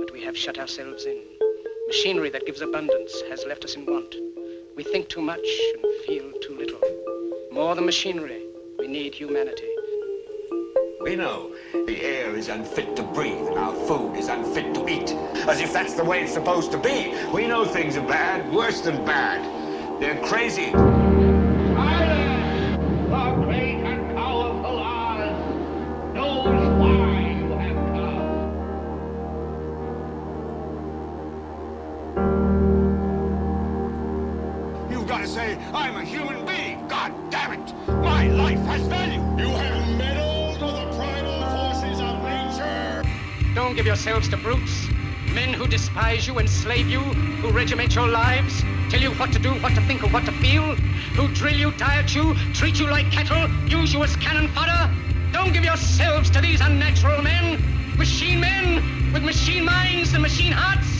but we have shut ourselves in. Machinery that gives abundance has left us in want. We think too much and feel too little. More than machinery, we need humanity. We know the air is unfit to breathe and our food is unfit to eat. As if that's the way it's supposed to be. We know things are bad, worse than bad. They're crazy. Silence! The great and powerful Oz knows why you have come. You've got to say, I'm a human being. God damn it. My life has value. You have meddled with the primal forces of nature. Don't give yourselves to brutes. Men who despise you, enslave you, who regiment your lives, tell you what to do, what to think, or what to feel, who drill you, diet you, treat you like cattle, use you as cannon fodder. Don't give yourselves to these unnatural men with machine minds and machine hearts.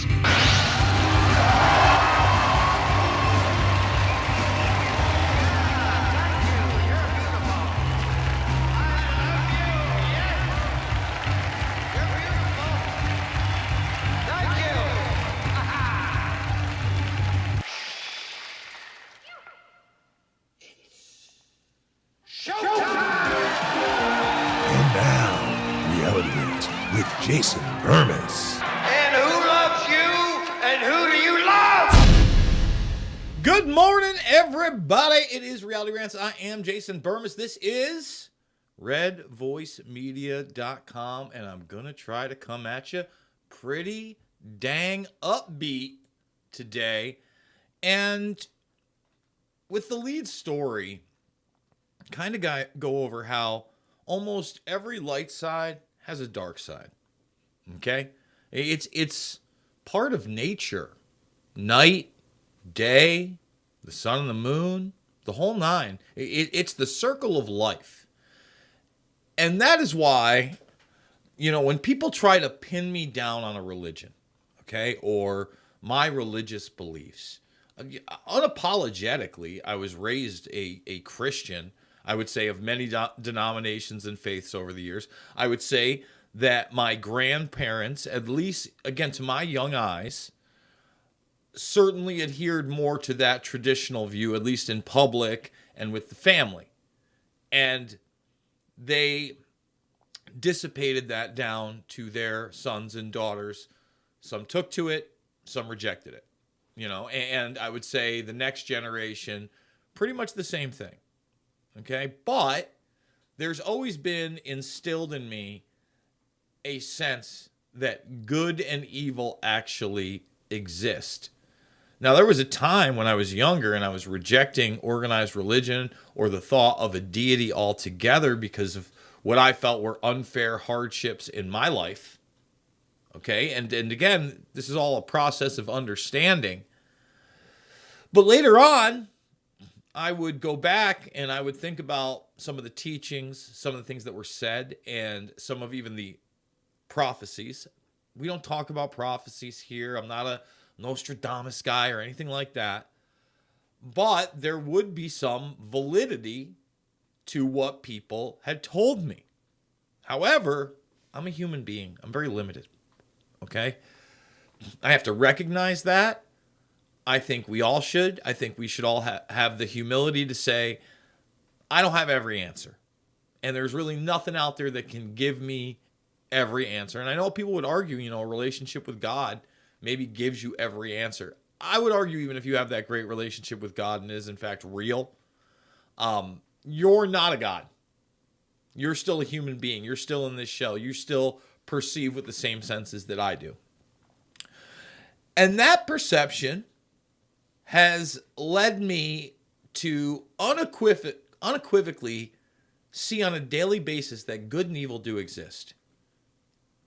With Jason Bermas. And who loves you? And who do you love? Good morning, everybody. It is Reality Rants. I am Jason Bermas. This is redvoicemedia.com, and I'm going to try to come at you pretty dang upbeat today. And with the lead story, kind of go over how almost every light side has a dark side. Okay? It's part of nature. Night, day, the sun and the moon, the whole nine. It's the circle of life. And that is why, when people try to pin me down on a religion, okay, or my religious beliefs, unapologetically, I was raised a Christian. I would say of many denominations and faiths over the years. I would say that my grandparents, at least, again, to my young eyes, certainly adhered more to that traditional view, at least in public and with the family. And they dissipated that down to their sons and daughters. Some took to it, some rejected it. And I would say the next generation, pretty much the same thing. Okay, but there's always been instilled in me a sense that good and evil actually exist. Now, there was a time when I was younger and I was rejecting organized religion or the thought of a deity altogether because of what I felt were unfair hardships in my life. Okay, and again, this is all a process of understanding. But later on, I would go back and I would think about some of the teachings, some of the things that were said, and some of even the prophecies. We don't talk about prophecies here. I'm not a Nostradamus guy or anything like that. But there would be some validity to what people had told me. However, I'm a human being. I'm very limited. Okay? I have to recognize that. I think we all should. I think we should all have the humility to say, I don't have every answer. And there's really nothing out there that can give me every answer. And I know people would argue, a relationship with God maybe gives you every answer. I would argue even if you have that great relationship with God and is in fact real, you're not a God. You're still a human being. You're still in this shell. You still perceive with the same senses that I do. And that perception has led me to unequivocally see on a daily basis that good and evil do exist.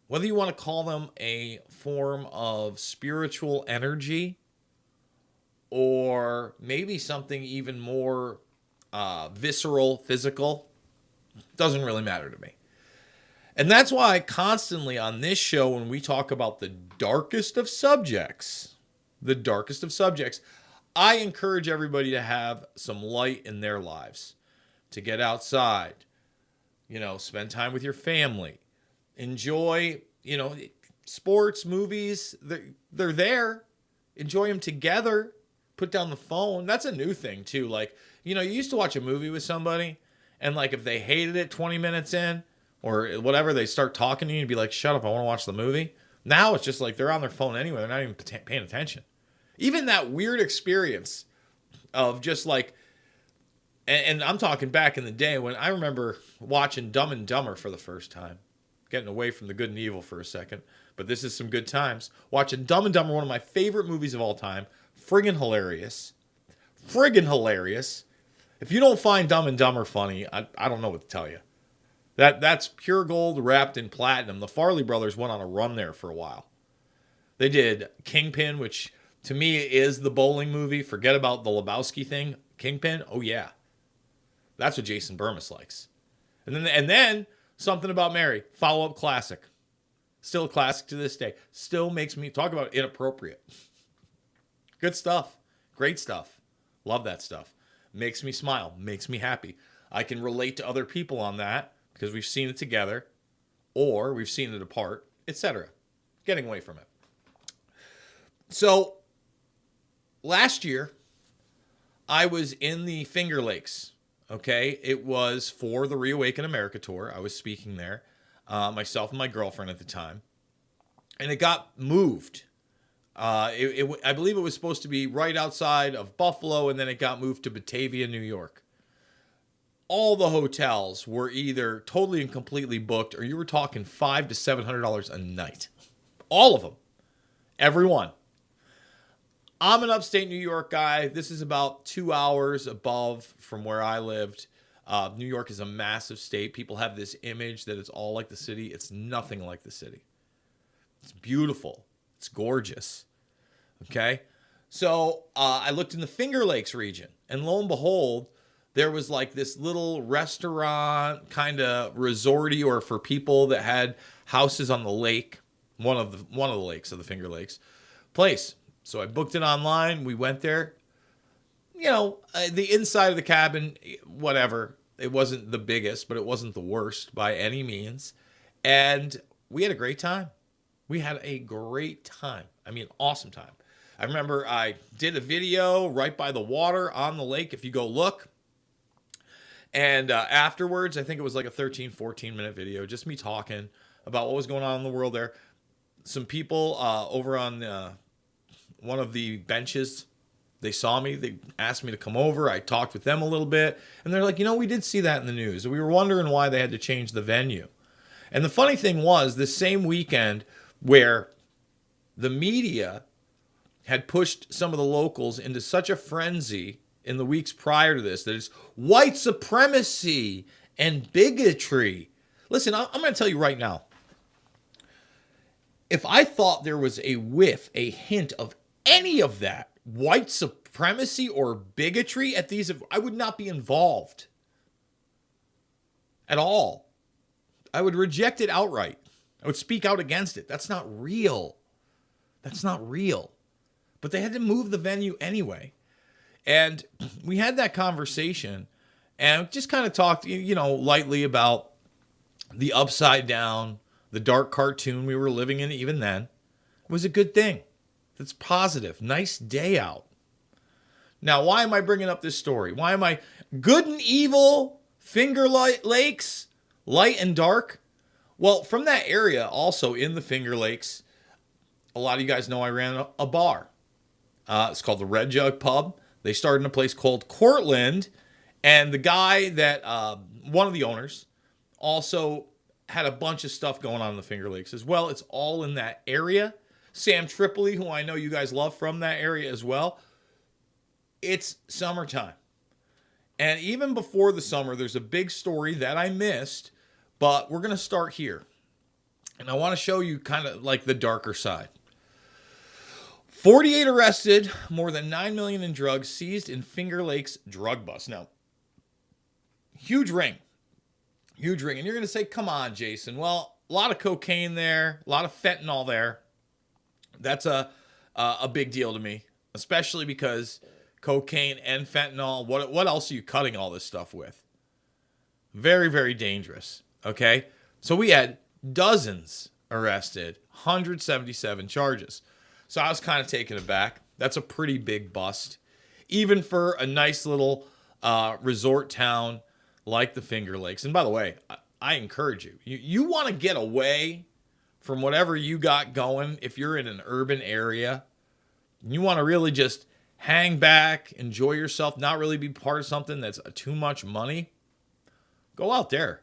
Whether you want to call them a form of spiritual energy or maybe something even more visceral, physical, doesn't really matter to me. And that's why constantly on this show, when we talk about the darkest of subjects, I encourage everybody to have some light in their lives, to get outside, spend time with your family, enjoy, sports, movies, they're there. Enjoy them together. Put down the phone. That's a new thing too. Like, you know, you used to watch a movie with somebody, and like if they hated it 20 minutes in or whatever, they start talking to you and be like, shut up, I want to watch the movie. Now it's just like they're on their phone anyway. They're not even paying attention. Even that weird experience of just like, and I'm talking back in the day when I remember watching Dumb and Dumber for the first time. Getting away from the good and evil for a second. But this is some good times. Watching Dumb and Dumber, one of my favorite movies of all time. Friggin' hilarious. Friggin' hilarious. If you don't find Dumb and Dumber funny, I don't know what to tell you. That's pure gold wrapped in platinum. The Farley brothers went on a run there for a while. They did Kingpin, which to me is the bowling movie. Forget about the Lebowski thing. Kingpin, oh yeah. That's what Jason Bermas likes. And then Something About Mary, follow-up classic. Still a classic to this day. Still makes me talk about inappropriate. Good stuff. Great stuff. Love that stuff. Makes me smile. Makes me happy. I can relate to other people on that because we've seen it together or we've seen it apart, etc. Getting away from it. So, last year, I was in the Finger Lakes. Okay, it was for the Reawaken America tour. I was speaking there, myself and my girlfriend at the time, and it got moved. I believe it was supposed to be right outside of Buffalo, and then it got moved to Batavia, New York. All the hotels were either totally and completely booked, or you were talking $500 to $700 a night. All of them, every one. I'm an upstate New York guy. This is about 2 hours above from where I lived. New York is a massive state. People have this image that it's all like the city. It's nothing like the city. It's beautiful. It's gorgeous. Okay? So I looked in the Finger Lakes region, and lo and behold, there was like this little restaurant, kind of resorty, or for people that had houses on the lake, one of the lakes of the Finger Lakes place. So I booked it online. We went there. You know, the inside of the cabin, whatever. It wasn't the biggest, but it wasn't the worst by any means. And we had a great time. We had a great time. I mean, awesome time. I remember I did a video right by the water on the lake, if you go look. And afterwards, I think it was like a 13, 14-minute video, just me talking about what was going on in the world there. Some people over on one of the benches, they saw me. They asked me to come over. I talked with them a little bit. And they're like, you know, we did see that in the news. We were wondering why they had to change the venue. And the funny thing was, this same weekend where the media had pushed some of the locals into such a frenzy in the weeks prior to this, that it's white supremacy and bigotry. Listen, I'm going to tell you right now. If I thought there was a whiff, a hint of any of that white supremacy or bigotry at these, I would not be involved at all. I would reject it outright. I would speak out against it. That's not real. That's not real. But they had to move the venue anyway. And we had that conversation and just kind of talked, you know, lightly about the upside down, the dark cartoon we were living in even then. It was a good thing. That's positive. Nice day out. Now, why am I bringing up this story? Why am I good and evil, Finger Lakes, light and dark? Well, from that area, also in the Finger Lakes, a lot of you guys know I ran a bar. It's called the Red Jug Pub. They started in a place called Cortland, and the guy that, one of the owners, also had a bunch of stuff going on in the Finger Lakes as well. It's all in that area. Sam Tripoli, who I know you guys love from that area as well. It's summertime. And even before the summer, there's a big story that I missed, but we're going to start here. And I want to show you kind of like the darker side. 48 arrested, more than $9 million in drugs seized in Finger Lakes drug bust. Now, huge ring. Huge ring. And you're going to say, come on, Jason. Well, a lot of cocaine there, a lot of fentanyl there. That's a big deal to me, especially because cocaine and fentanyl, what else are you cutting all this stuff with? Very, very dangerous, okay? So we had dozens arrested, 177 charges. So I was kind of taken aback. That's a pretty big bust, even for a nice little resort town like the Finger Lakes. And by the way, I encourage you. You want to get away from whatever you got going. If you're in an urban area, you want to really just hang back, enjoy yourself, not really be part of something that's too much money, go out there.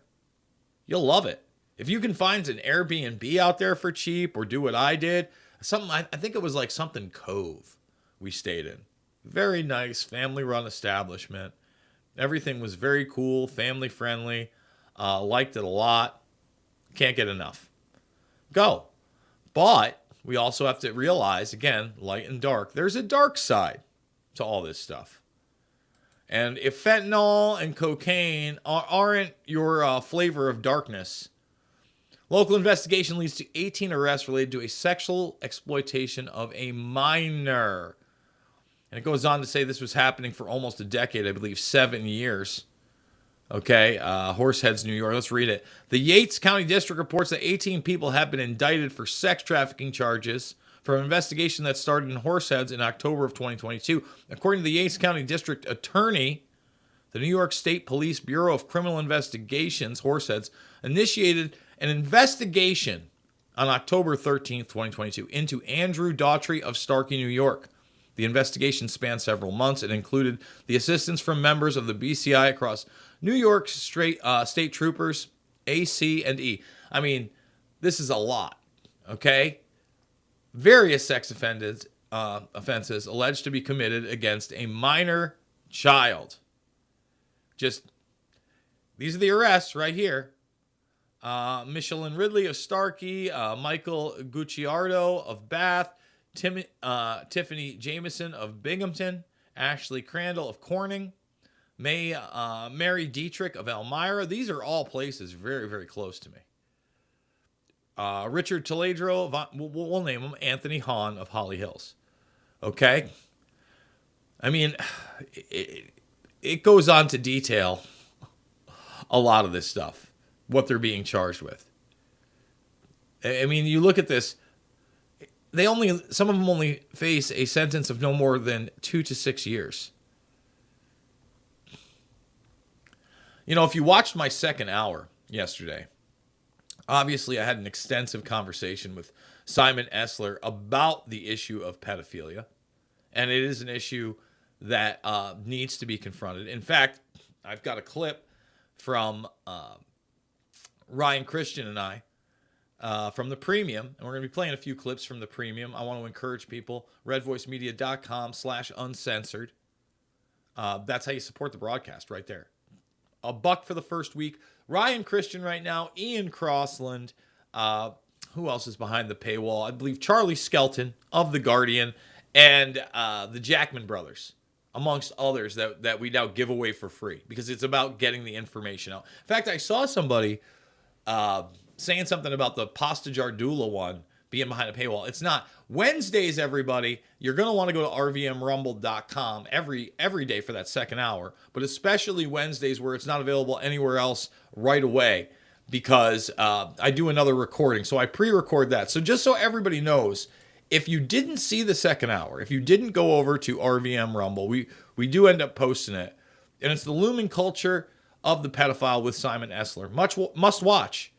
You'll love it. If you can find an Airbnb out there for cheap, or do what I did, I think it was like something Cove we stayed in. Very nice family-run establishment. Everything was very cool, family-friendly. Liked it a lot. Can't get enough. Go. But we also have to realize, again, light and dark, there's a dark side to all this stuff. And if fentanyl and cocaine aren't your flavor of darkness, local investigation leads to 18 arrests related to a sexual exploitation of a minor. And it goes on to say this was happening for almost a decade, I believe 7 years. Okay, Horseheads, New York. Let's read it. The Yates County District reports that 18 people have been indicted for sex trafficking charges from an investigation that started in Horseheads in October of 2022. According to the Yates County District Attorney, the New York State Police Bureau of Criminal Investigations, Horseheads, initiated an investigation on October 13th, 2022, into Andrew Daughtry of Starkey, New York. The investigation spanned several months and included the assistance from members of the BCI across New York State Troopers, AC, and E. I mean, this is a lot, okay? Various sex offenses alleged to be committed against a minor child. Just, these are the arrests right here. Michelin Ridley of Starkey, Michael Gucciardo of Bath, Tiffany Jameson of Binghamton, Ashley Crandall of Corning, Mary Dietrich of Elmira. These are all places very, very close to me. Richard Teledro, we'll name him, Anthony Hahn of Holly Hills. Okay? I mean, it goes on to detail a lot of this stuff, what they're being charged with. I mean, you look at this, some of them only face a sentence of no more than 2 to 6 years. You know, if you watched my second hour yesterday, obviously I had an extensive conversation with Simon Esler about the issue of pedophilia, and it is an issue that needs to be confronted. In fact, I've got a clip from Ryan Christian and I from the Premium, and we're going to be playing a few clips from the Premium. I want to encourage people, redvoicemedia.com/uncensored. That's how you support the broadcast right there. $1 for the first week. Ryan Christian right now, Ian Crossland. Who else is behind the paywall? I believe Charlie Skelton of The Guardian and the Jackman brothers, amongst others that we now give away for free because it's about getting the information out. In fact, I saw somebody saying something about the Pasta Jardula one being behind a paywall. It's not. Wednesdays, everybody, you're going to want to go to rvmrumble.com every day for that second hour, but especially Wednesdays where it's not available anywhere else right away because I do another recording. So I pre-record that. So just so everybody knows, if you didn't see the second hour, if you didn't go over to RVM Rumble, we do end up posting it. And it's the looming culture of the pedophile with Simon Esler. Must watch.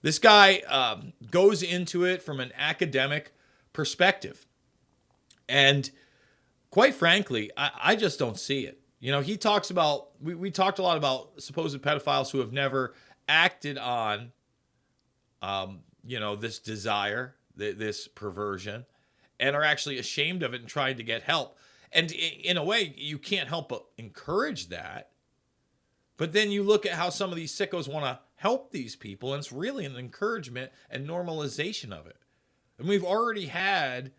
This guy goes into it from an academic perspective. And quite frankly, I just don't see it. You know, he talks about, we talked a lot about supposed pedophiles who have never acted on, this desire, this perversion, and are actually ashamed of it and trying to get help. And in a way, you can't help but encourage that. But then you look at how some of these sickos want to help these people, and it's really an encouragement and normalization of it. And we've already had,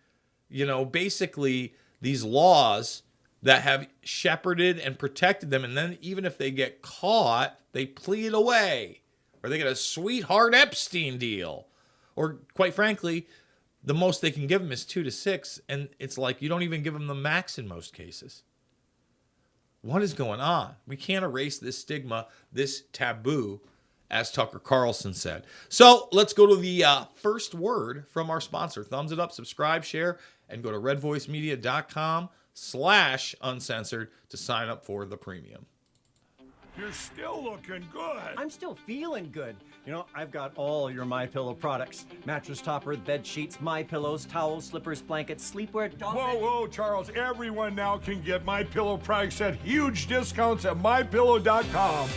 basically these laws that have shepherded and protected them. And then even if they get caught, they plead away, or they get a sweetheart Epstein deal. Or quite frankly, the most they can give them is 2 to 6. And it's like you don't even give them the max in most cases. What is going on? We can't erase this stigma, this taboo, as Tucker Carlson said. So let's go to the first word from our sponsor. Thumbs it up, subscribe, share, and go to redvoicemedia.com/uncensored to sign up for the premium. You're still looking good. I'm still feeling good. You know, I've got all your MyPillow products. Mattress topper, bed sheets, MyPillows, towels, slippers, blankets, sleepwear, dog bed. Whoa, Charles. Everyone now can get MyPillow products at huge discounts at MyPillow.com.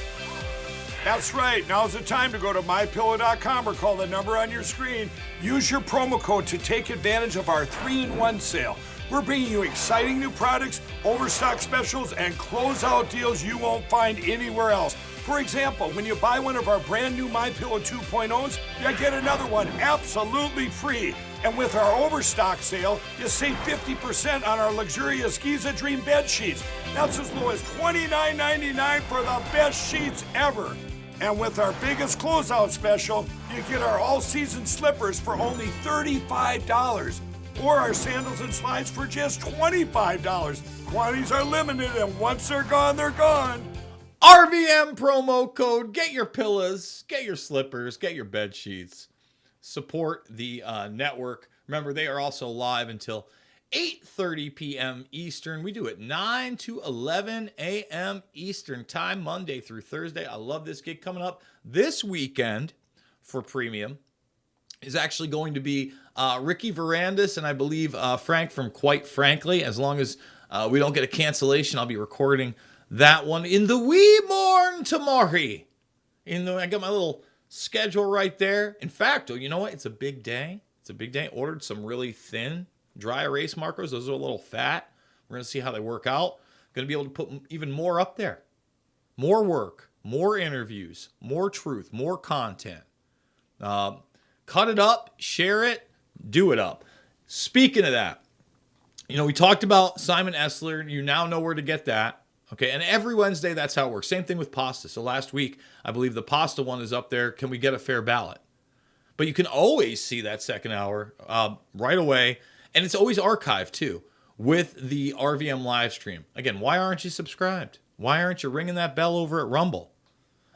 That's right. Now's the time to go to MyPillow.com or call the number on your screen. Use your promo code to take advantage of our 3-in-1 sale. We're bringing you exciting new products, overstock specials, and closeout deals you won't find anywhere else. For example, when you buy one of our brand new MyPillow 2.0s, you get another one absolutely free. And with our overstock sale, you save 50% on our luxurious Giza Dream bed sheets. That's as low as $29.99 for the best sheets ever. And with our biggest closeout special, you get our all-season slippers for only $35. Or our sandals and slides for just $25. Quantities are limited, and once they're gone, they're gone. RVM promo code. Get your pillows, get your slippers, get your bed sheets. Support the network. Remember, they are also live until 8:30 p.m. Eastern. We do it 9 to 11 a.m. Eastern time, Monday through Thursday. I love this gig. Coming up this weekend for premium is actually going to be Ricky Varandas and I believe Frank from Quite Frankly. As long as we don't get a cancellation, I'll be recording that one in the wee morn tomorrow. I got my little schedule right there. In fact, you know what? It's a big day. It's a big day. Ordered some really thin dry erase markers. Those are a little fat. We're going to see how they work out. Going to be able to put even more up there. More work, more interviews, more truth, more content. Cut it up, share it, do it up. Speaking of that, we talked about Simon Esler. You now know where to get that. Okay, and every Wednesday, that's how it works. Same thing with pasta. So last week, I believe the pasta one is up there. Can we get a fair ballot? But you can always see that second hour right away. And it's always archived, too, with the RVM live stream. Again, why aren't you subscribed? Why aren't you ringing that bell over at Rumble?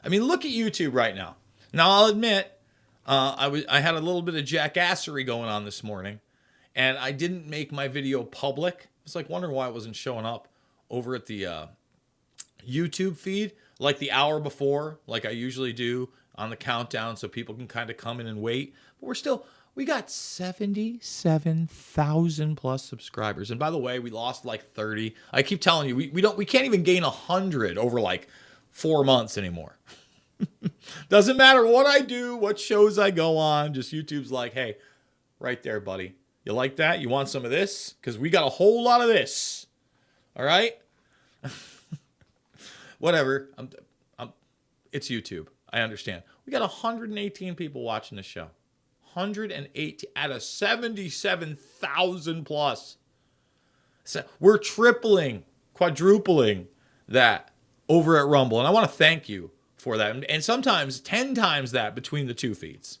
I mean, look at YouTube right now. Now, I'll admit, I had a little bit of jackassery going on this morning, and I didn't make my video public. I was like wondering why it wasn't showing up over at the YouTube feed like the hour before, like I usually do on the countdown, so people can kind of come in and wait. But we got 77,000 plus subscribers. And by the way, we lost like 30. I keep telling you, we can't even gain 100 over like 4 months anymore. Doesn't matter what I do, what shows I go on. Just YouTube's like, hey, right there, buddy. You like that? You want some of this? Because we got a whole lot of this. All right? Whatever. It's YouTube. I understand. We got 118 people watching the show. 180 out of 77,000 plus. So we're tripling, quadrupling that over at Rumble. And I want to thank you for that. And sometimes 10 times that between the two feeds.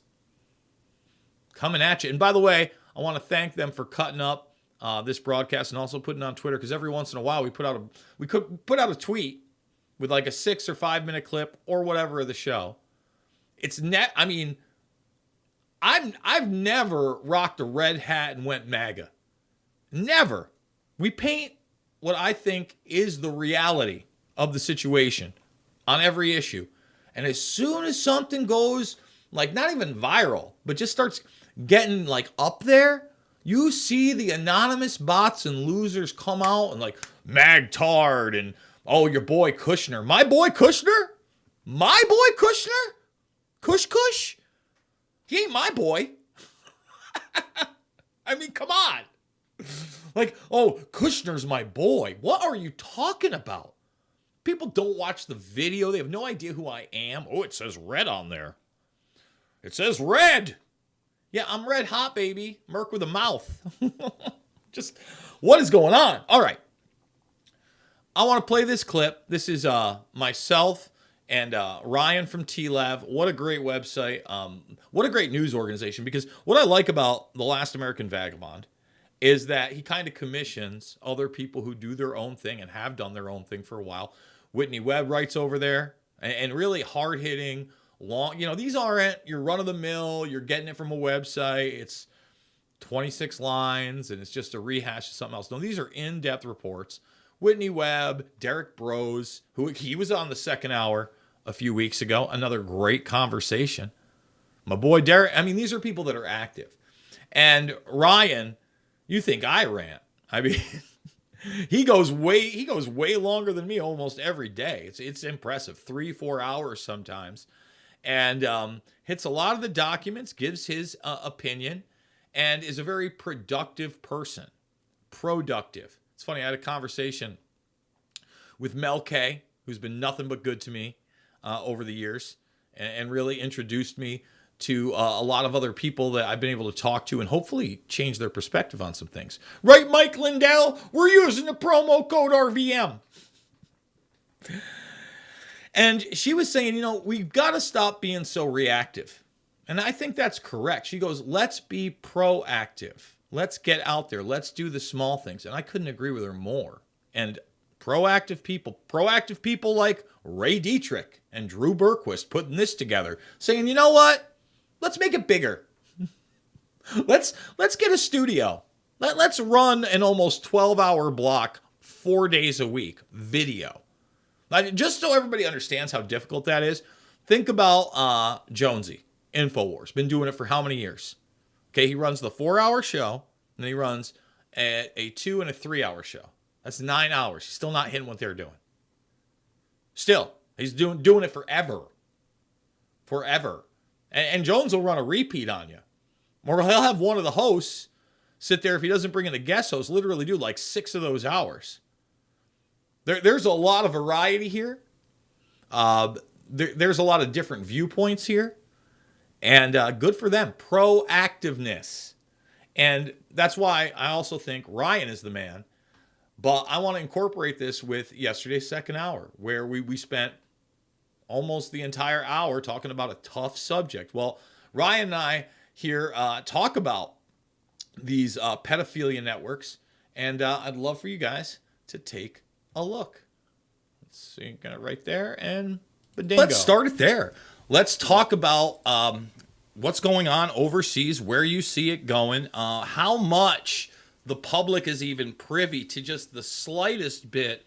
Coming at you. And by the way, I want to thank them for cutting up this broadcast and also putting it on Twitter, because every once in a while we could put out a tweet with like a 6 or 5 minute clip or whatever of the show. I've never rocked a red hat and went MAGA. Never. We paint what I think is the reality of the situation on every issue. And as soon as something goes, like not even viral, but just starts getting like up there, you see the anonymous bots and losers come out and like Magtard and, oh, your boy Kushner. My boy Kushner? My boy Kushner? Kush? He ain't my boy. I mean, come on. Like, oh, Kushner's my boy. What are you talking about? People don't watch the video. They have no idea who I am. Oh, it says red on there. It says red. Yeah, I'm red hot, baby. Merc with a mouth. Just, what is going on? All right. I want to play this clip. This is myself and Ryan from TLAV. What a great website. What a great news organization. Because what I like about The Last American Vagabond is that he kind of commissions other people who do their own thing and have done their own thing for a while. Whitney Webb writes over there, and really hard-hitting, long. These aren't your run-of-the-mill, you're getting it from a website. It's 26 lines, and it's just a rehash of something else. No, these are in-depth reports. Whitney Webb, Derek Brose, he was on the second hour a few weeks ago. Another great conversation. My boy Derek. These are people that are active. And Ryan, you think I rant. He goes way longer than me almost every day. It's impressive. 3-4 hours sometimes. And hits a lot of the documents, gives his opinion, and is a very productive person. Productive. It's funny, I had a conversation with Mel K, who's been nothing but good to me over the years, and really introduced me to a lot of other people that I've been able to talk to and hopefully change their perspective on some things. Right, Mike Lindell? We're using the promo code RVM. And she was saying, we've got to stop being so reactive. And I think that's correct. She goes, let's be proactive. Let's get out there. Let's do the small things. And I couldn't agree with her more. And proactive people like Ray Dietrich and Drew Berquist putting this together, saying, you know what? Let's make it bigger. Let's get a studio. Let's run an almost 12-hour block 4 days a week video. Just so everybody understands how difficult that is, think about Jonesy, InfoWars. Been doing it for how many years? Okay, he runs the 4-hour show, and then he runs a 2 and a 3-hour show. That's 9 hours. He's still not hitting what they're doing. Still, he's doing it forever. Forever. And Jones will run a repeat on you. Or he'll have one of the hosts sit there, if he doesn't bring in a guest host, literally do like 6 of those hours. There's a lot of variety here. There's a lot of different viewpoints here. And good for them. Proactiveness. And that's why I also think Ryan is the man. But I want to incorporate this with yesterday's second hour, where we spent almost the entire hour talking about a tough subject. Well, Ryan and I here talk about these pedophilia networks. And I'd love for you guys to take a look. Let's see, got it right there, and badingo. Let's start it there. Let's talk about what's going on overseas, where you see it going, how much the public is even privy to just the slightest bit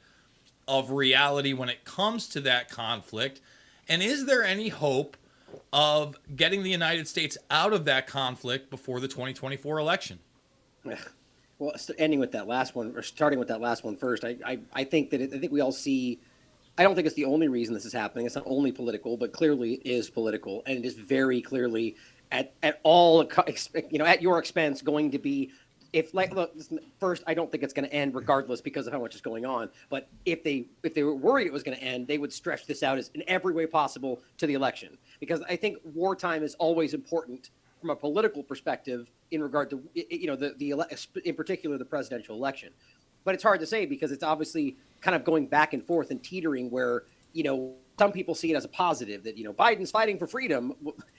of reality when it comes to that conflict, and is there any hope of getting the United States out of that conflict before the 2024 election? Well, ending with that last one, or starting with that last one first, I think that I think we all see. I don't think it's the only reason this is happening. It's not only political, but clearly it is political, and it is very clearly at your expense going to be. Look, first, I don't think it's going to end regardless because of how much is going on. But if they were worried it was going to end, they would stretch this out as in every way possible to the election, because I think wartime is always important from a political perspective in regard to in particular the presidential election. But it's hard to say because it's obviously kind of going back and forth and teetering where some people see it as a positive that Biden's fighting for freedom.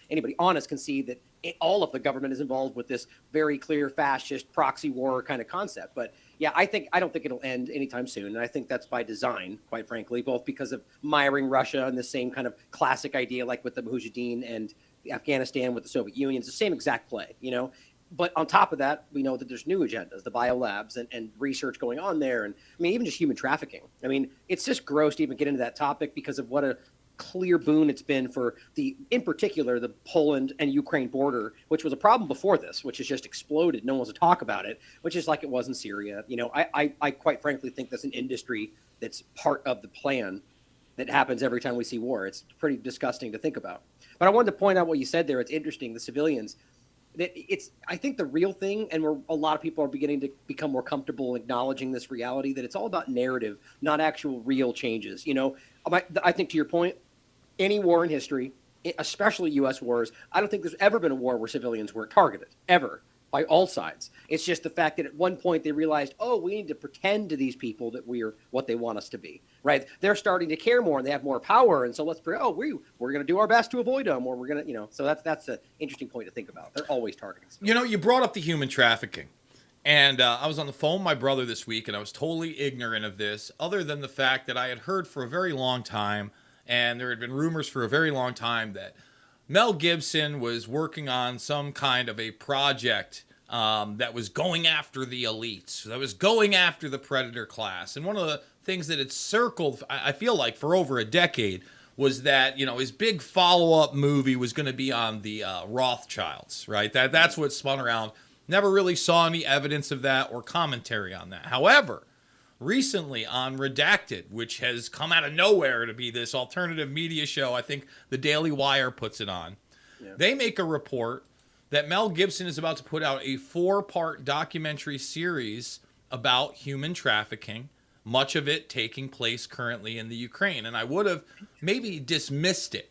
Anybody honest can see that all of the government is involved with this very clear fascist proxy war kind of concept. But yeah, I don't think it'll end anytime soon, and I think that's by design, quite frankly, both because of miring Russia and the same kind of classic idea like with the Mujahideen and Afghanistan with the Soviet Union. It's the same exact play, But on top of that, we know that there's new agendas, the biolabs and research going on there. And even just human trafficking. It's just gross to even get into that topic because of what a clear boon it's been for in particular, the Poland and Ukraine border, which was a problem before this, which has just exploded. No one wants to talk about it, which is like it was in Syria. I quite frankly think that's an industry that's part of the plan that happens every time we see war. It's pretty disgusting to think about. But I wanted to point out what you said there. It's interesting. The civilians. I think the real thing, and where a lot of people are beginning to become more comfortable acknowledging this reality, that it's all about narrative, not actual real changes. I think to your point, any war in history, especially U.S. wars, I don't think there's ever been a war where civilians weren't targeted, ever, by all sides. It's just the fact that at one point they realized, we need to pretend to these people that we're what they want us to be, right? They're starting to care more and they have more power, and so let's we're going to do our best to avoid them, or we're going to, so that's an interesting point to think about. They're always targeting. You brought up the human trafficking, and I was on the phone with my brother this week, and I was totally ignorant of this, other than the fact that I had heard for a very long time, and there had been rumors for a very long time that Mel Gibson was working on some kind of a project that was going after the elites, that was going after the predator class. And one of the things that had circled, I feel like, for over a decade was that, his big follow-up movie was going to be on the Rothschilds, right? That's what spun around. Never really saw any evidence of that or commentary on that. However, recently on Redacted, which has come out of nowhere to be this alternative media show, I think the Daily Wire puts it on, they make a report that Mel Gibson is about to put out a 4-part documentary series about human trafficking, much of it taking place currently in the Ukraine. And I would have maybe dismissed it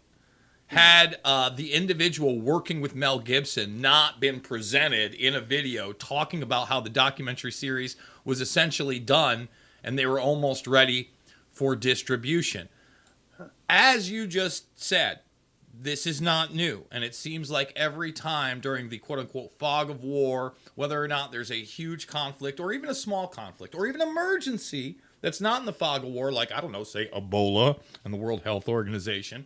had the individual working with Mel Gibson not been presented in a video talking about how the documentary series was essentially done and they were almost ready for distribution. As you just said, this is not new, and it seems like every time during the quote-unquote fog of war, whether or not there's a huge conflict or even a small conflict or even emergency that's not in the fog of war, like, I don't know, say Ebola and the World Health Organization,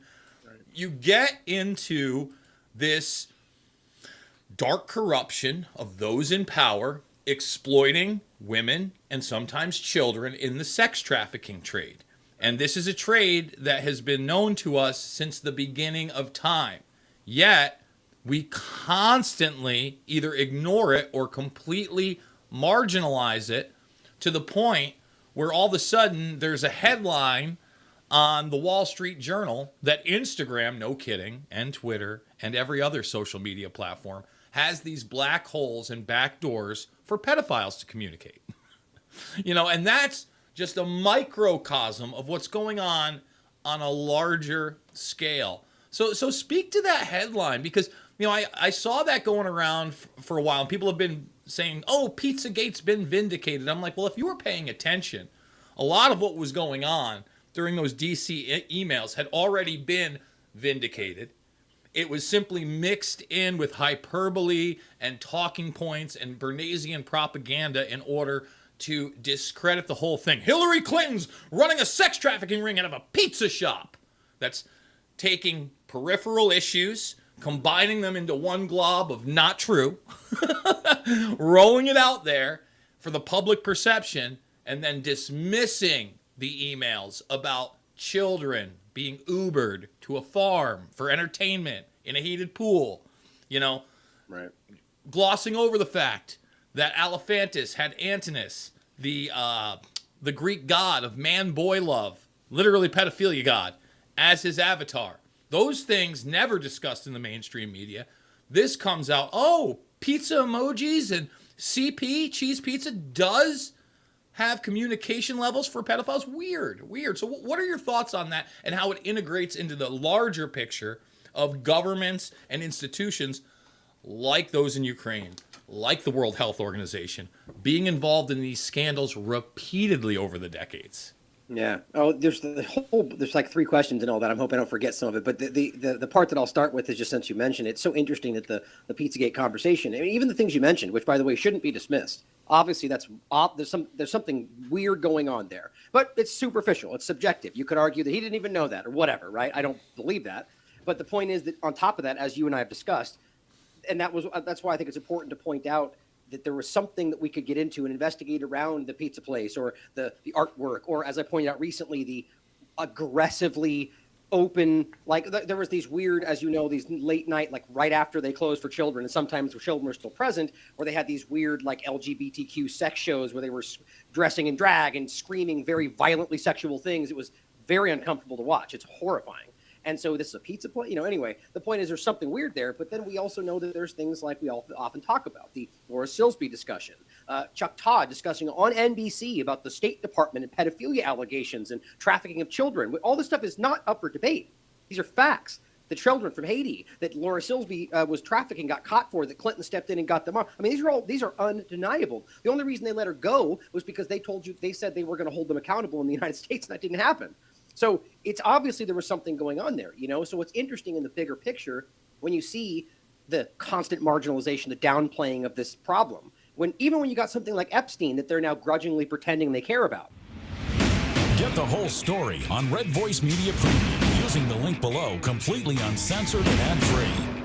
you get into this dark corruption of those in power exploiting women and sometimes children in the sex trafficking trade. And this is a trade that has been known to us since the beginning of time. Yet, we constantly either ignore it or completely marginalize it to the point where all of a sudden there's a headline on the Wall Street Journal that Instagram, no kidding, and Twitter and every other social media platform has these black holes and back doors for pedophiles to communicate. And that's just a microcosm of what's going on a larger scale. So speak to that headline, because I saw that going around for a while, and people have been saying, oh, Pizzagate's been vindicated. I'm like, well, if you were paying attention, a lot of what was going on during those DC emails had already been vindicated. It was simply mixed in with hyperbole and talking points and Bernaysian propaganda in order to discredit the whole thing. Hillary Clinton's running a sex trafficking ring out of a pizza shop. That's taking peripheral issues, combining them into one glob of not true, rolling it out there for the public perception, and then dismissing the emails about children being Ubered to a farm for entertainment in a heated pool. Right. Glossing over the fact that Alephantis had Antinous, the Greek god of man-boy love, literally pedophilia god, as his avatar. Those things never discussed in the mainstream media. This comes out, pizza emojis and CP, cheese pizza, does have communication levels for pedophiles? Weird. So what are your thoughts on that and how it integrates into the larger picture of governments and institutions like those in Ukraine, like the World Health Organization, being involved in these scandals repeatedly over the decades? Yeah. Oh, there's like 3 questions and all that. I'm hoping I don't forget some of it. But the part that I'll start with is just, since you mentioned it, it's so interesting that the Pizzagate conversation, even the things you mentioned, which by the way shouldn't be dismissed. Obviously, there's something weird going on there, but it's superficial. It's subjective. You could argue that he didn't even know that or whatever, right? I don't believe that. But the point is that on top of that, as you and I have discussed, and that's why I think it's important to point out that there was something that we could get into and investigate around the pizza place or the artwork, or as I pointed out recently, the aggressively open, like there was these weird, as you know, these late night, like right after they closed for children, and sometimes the children were still present, where they had these weird like LGBTQ sex shows where they were dressing in drag and screaming very violently sexual things. It was very uncomfortable to watch. It's horrifying. And so this is a pizza place, anyway, the point is there's something weird there, but then we also know that there's things like we often talk about, the Laura Silsby discussion, Chuck Todd discussing on NBC about the State Department and pedophilia allegations and trafficking of children. All this stuff is not up for debate. These are facts. The children from Haiti that Laura Silsby was trafficking, got caught for, that Clinton stepped in and got them off. I mean, these are undeniable. The only reason they let her go was because they said they were going to hold them accountable in the United States, and that didn't happen. So it's obviously there was something going on there, So what's interesting in the bigger picture, when you see the constant marginalization, the downplaying of this problem, even when you got something like Epstein that they're now grudgingly pretending they care about. Get the whole story on Red Voice Media Premium. using the link below, completely uncensored and ad-free.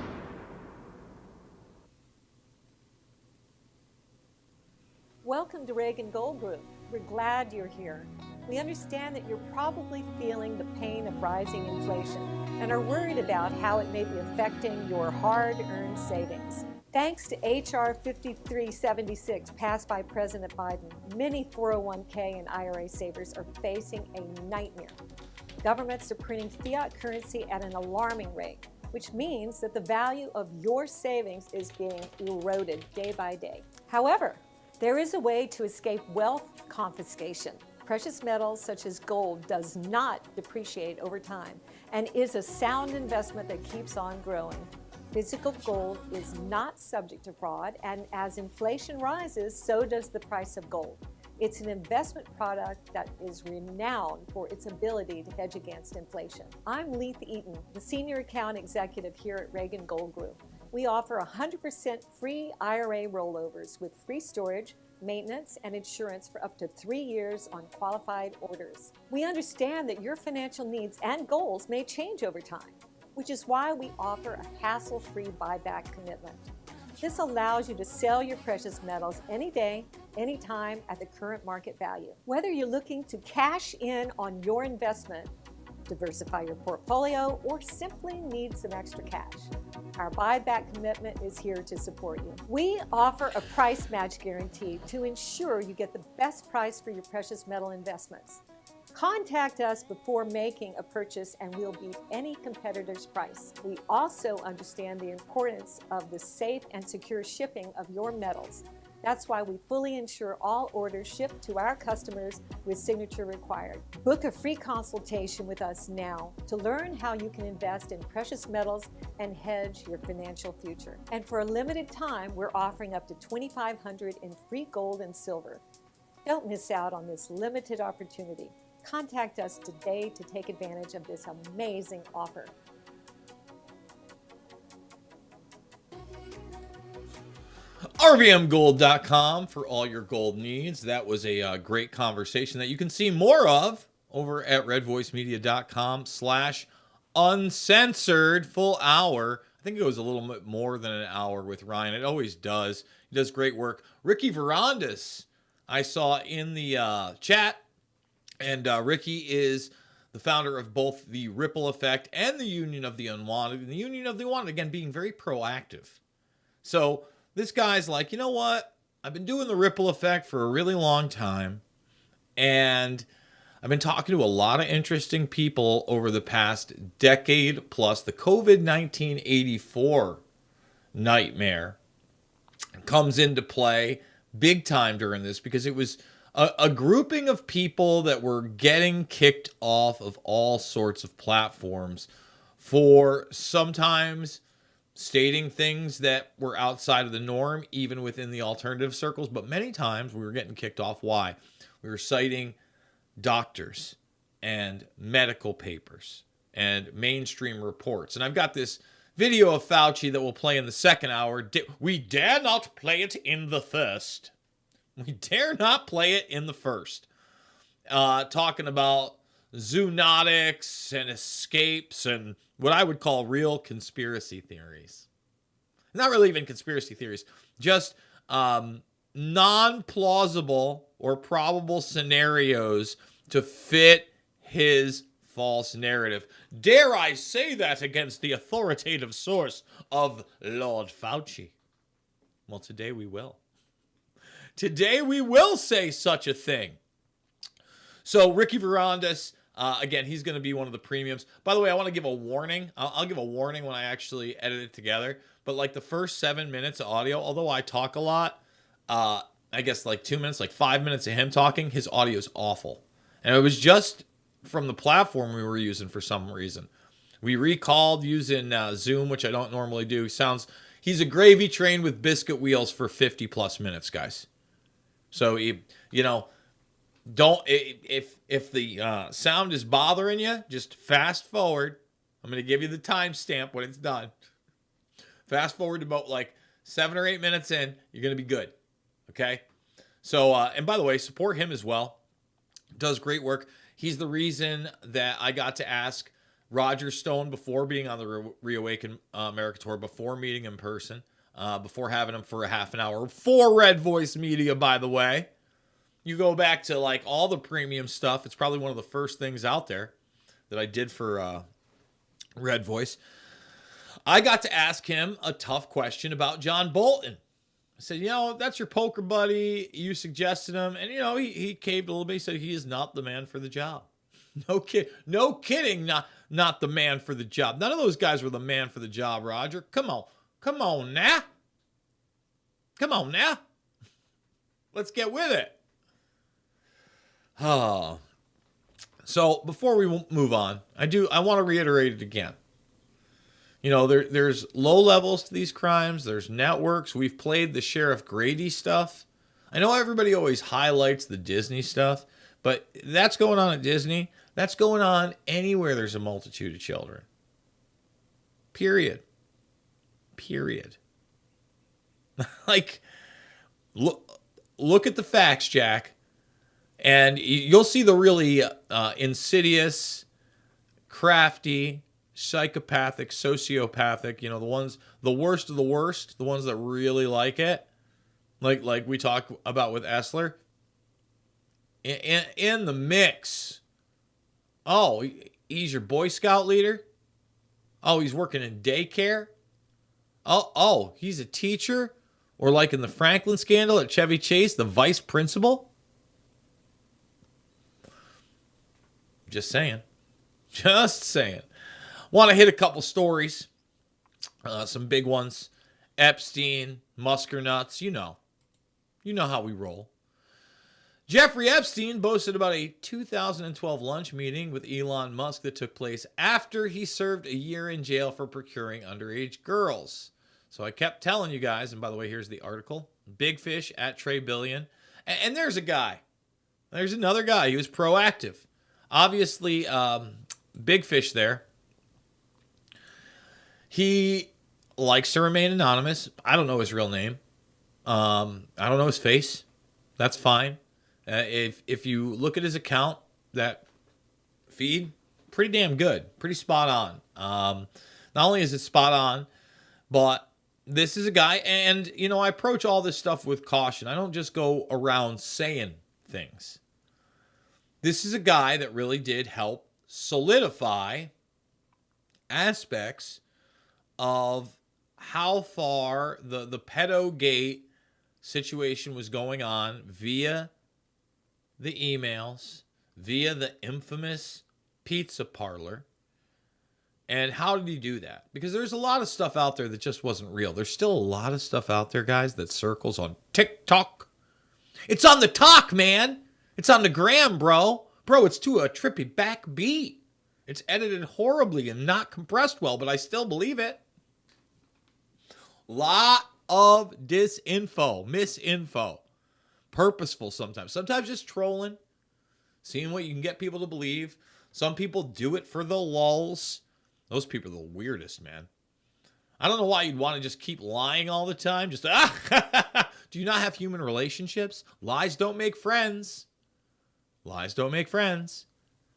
Welcome to Reagan Gold Group. We're glad you're here. We understand that you're probably feeling the pain of rising inflation and are worried about how it may be affecting your hard-earned savings. Thanks to H.R. 5376 passed by President Biden, many 401k and IRA savers are facing a nightmare. Governments are printing fiat currency at an alarming rate, which means that the value of your savings is being eroded day by day. However, there is a way to escape wealth confiscation. Precious metals such as gold does not depreciate over time and is a sound investment that keeps on growing. Physical gold is not subject to fraud, and as inflation rises, so does the price of gold. It's an investment product that is renowned for its ability to hedge against inflation. I'm Leith Eaton, the Senior Account Executive here at Reagan Gold Group. We offer 100% free IRA rollovers with free storage, maintenance, and insurance for up to 3 years on qualified orders. We understand that your financial needs and goals may change over time, which is why we offer a hassle-free buyback commitment. This allows you to sell your precious metals any day, anytime at the current market value. Whether you're looking to cash in on your investment, diversify your portfolio, or simply need some extra cash, our buyback commitment is here to support you. We offer a price match guarantee to ensure you get the best price for your precious metal investments. Contact us before making a purchase and we'll beat any competitor's price. We also understand the importance of the safe and secure shipping of your metals. That's why we fully insure all orders shipped to our customers with signature required. Book a free consultation with us now to learn how you can invest in precious metals and hedge your financial future. And for a limited time, we're offering up to $2,500 in free gold and silver. Don't miss out on this limited opportunity. Contact us today to take advantage of this amazing offer. RVMGold.com for all your gold needs. That was a great conversation that you can see more of over at redvoicemedia.com/uncensored. Full hour. I think it was a little bit more than an hour with Ryan. It always does. He does great work. Ricky Verandas, I saw in the chat. And Ricky is the founder of both the Ripple Effect and the Union of the Unwanted. And the Union of the Unwanted, again, being very proactive. So this guy's like, you know what? I've been doing the Ripple Effect for a really long time. And I've been talking to a lot of interesting people over the past decade plus. The COVID-19 84 nightmare comes into play big time during this because it was a grouping of people that were getting kicked off of all sorts of platforms for sometimes stating things that were outside of the norm, even within the alternative circles. But many times we were getting kicked off. Why? We were citing doctors and medical papers and mainstream reports. And I've got this video of Fauci that will play in the second hour. We dare not play it in the first. We dare not play it in the first. Talking about zoonotics and escapes and what I would call real conspiracy theories. Not really even conspiracy theories, just non-plausible or probable scenarios to fit his false narrative. Dare I say that against the authoritative source of Lord Fauci? Well, today we will. Today we will say such a thing. So Ricky Verandas, again, he's going to be one of the premiums. By the way, I want to give a warning. I'll give a warning when I actually edit it together. But like the first 7 minutes of audio, although I talk a lot, I guess like 2 minutes, like 5 minutes of him talking, his audio is awful. And it was just from the platform we were using for some reason. We recalled using Zoom, which I don't normally do. He's a gravy train with biscuit wheels for 50 plus minutes, guys. So, don't, if the sound is bothering you, just fast forward. I'm going to give you the timestamp when it's done. Fast forward to about like 7 or 8 minutes in, you're going to be good. Okay? So, and by the way, support him as well. Does great work. He's the reason that I got to ask Roger Stone before being on the Reawaken America tour, before meeting in person, before having him for a half an hour for Red Voice Media, by the way. You go back to like all the premium stuff. It's probably one of the first things out there that I did for Red Voice. I got to ask him a tough question about John Bolton. I said, that's your poker buddy. You suggested him. And, he caved a little bit. He said he is not the man for the job. No kidding. Not the man for the job. None of those guys were the man for the job, Roger. Come on now. Let's get with it. So before we move on, I want to reiterate it again. There's low levels to these crimes. There's networks. We've played the Sheriff Grady stuff. I know everybody always highlights the Disney stuff, but that's going on at Disney. That's going on anywhere there's a multitude of children. Period. Like, look at the facts, Jack, and you'll see the really insidious, crafty, psychopathic, sociopathic, the worst of the worst, the ones that really like it, like we talked about with Essler, in the mix. Oh, he's your Boy Scout leader? Oh, he's working in daycare? Oh, he's a teacher? Or like in the Franklin scandal at Chevy Chase, the vice principal? Just saying. Want to hit a couple stories. Some big ones. Epstein, Muskernuts, you know how we roll. Jeffrey Epstein boasted about a 2012 lunch meeting with Elon Musk that took place after he served a year in jail for procuring underage girls. So I kept telling you guys, and by the way, here's the article. Big Fish at Trey Billion. And there's a guy. There's another guy. He was proactive. Obviously, Big Fish there. He likes to remain anonymous. I don't know his real name. I don't know his face. That's fine. If you look at his account, that feed, pretty damn good. Pretty spot on. Not only is it spot on, but this is a guy, and, I approach all this stuff with caution. I don't just go around saying things. This is a guy that really did help solidify aspects of how far the pedogate situation was going on via the emails, via the infamous pizza parlor. And how did he do that? Because there's a lot of stuff out there that just wasn't real. There's still a lot of stuff out there, guys, that circles on TikTok. It's on the talk, man. It's on the gram, bro. Bro, it's to a trippy backbeat. It's edited horribly and not compressed well, but I still believe it. Lot of disinfo, misinfo. Purposeful sometimes. Sometimes just trolling. Seeing what you can get people to believe. Some people do it for the lulz. Those people are the weirdest, man. I don't know why you'd want to just keep lying all the time. Just, do you not have human relationships? Lies don't make friends. Lies don't make friends.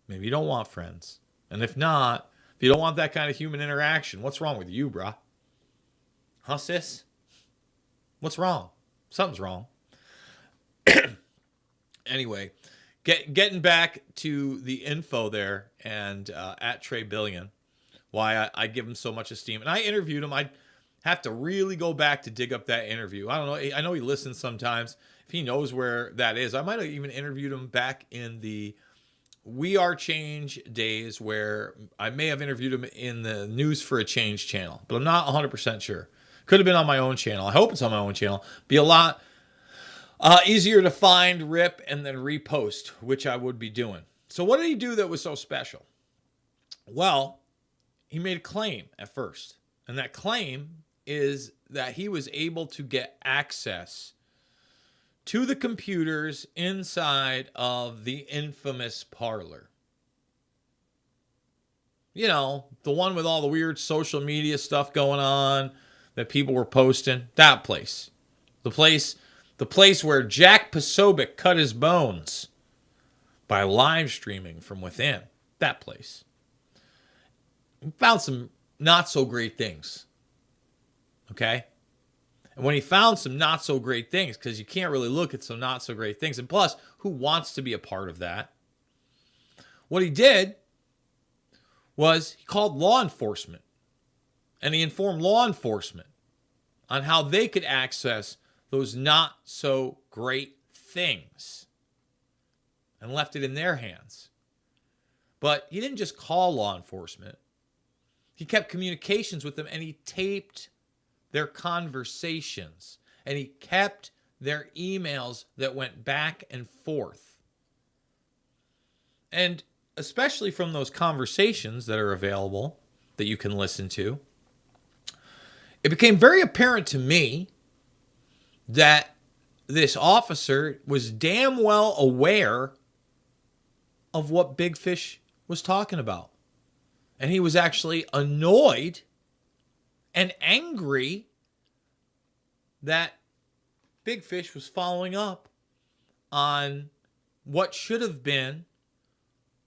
Maybe you don't want friends. And if not, if you don't want that kind of human interaction, what's wrong with you, brah? Huh, sis? What's wrong? Something's wrong. Anyway, getting back to the info there and at Trey Billion, why I give him so much esteem. And I interviewed him. I have to really go back to dig up that interview. I don't know. I know he listens sometimes. If he knows where that is, I might have even interviewed him back in the We Are Change days, where I may have interviewed him in the News for a Change channel, but I'm not 100% sure. Could have been on my own channel. I hope it's on my own channel. Be a lot easier to find, rip, and then repost, which I would be doing. So what did he do that was so special? Well, he made a claim at first. And that claim is that he was able to get access to the computers inside of the infamous parlor. You know, the one with all the weird social media stuff going on that people were posting. That place. The place where Jack Posobiec cut his bones by live streaming from within. That place. found some not so great things. Okay? And when he found some not so great things, because you can't really look at some not so great things, and plus, who wants to be a part of that? What he did was he called law enforcement, and he informed law enforcement on how they could access those not so great things and left it in their hands. But he didn't just call law enforcement. He kept communications with them, and he taped their conversations, and he kept their emails that went back and forth. And especially from those conversations that are available that you can listen to, it became very apparent to me that this officer was damn well aware of what Big Fish was talking about. And he was actually annoyed and angry that Big Fish was following up on what should have been